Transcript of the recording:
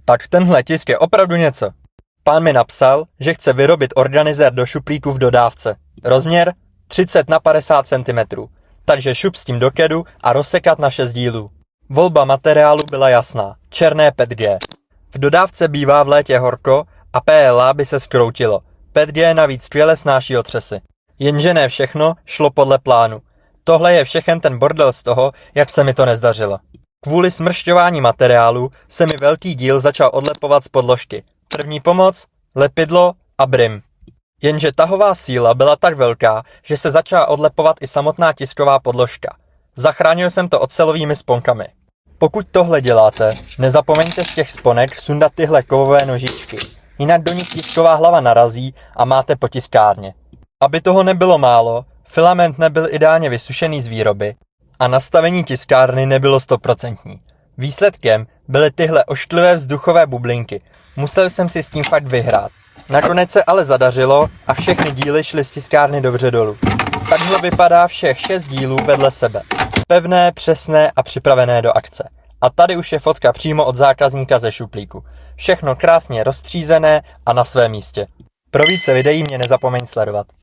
Tak tenhle tisk je opravdu něco. Pán mi napsal, že chce vyrobit organizér do šuplíku v dodávce. Rozměr 30 na 50 cm. Takže šup s tím do kedu a rozsekat na 6 dílů. Volba materiálu byla jasná. Černé PETG. V dodávce bývá v létě horko a PLA by se zkroutilo. PETG navíc skvěle snáší otřesy. Jenže ne všechno šlo podle plánu. Tohle je všechen ten bordel z toho, jak se mi to nezdařilo. Kvůli smršťování materiálu se mi velký díl začal odlepovat z podložky. První pomoc, lepidlo a brim. Jenže tahová síla byla tak velká, že se začala odlepovat i samotná tisková podložka. Zachránil jsem to ocelovými sponkami. Pokud tohle děláte, nezapomeňte z těch sponek sundat tyhle kovové nožičky. Jinak do nich tisková hlava narazí a máte po tiskárně. Aby toho nebylo málo, filament nebyl ideálně vysušený z výroby a nastavení tiskárny nebylo 100%. Výsledkem byly tyhle oštlivé vzduchové bublinky. Musel jsem si s tím fakt vyhrát. Nakonec se ale zadařilo a všechny díly šly z tiskárny dobře dolů. Takhle vypadá všech 6 dílů vedle sebe. Pevné, přesné a připravené do akce. A tady už je fotka přímo od zákazníka ze šuplíku. Všechno krásně rozstřízené a na svém místě. Pro více videí mě nezapomeň sledovat.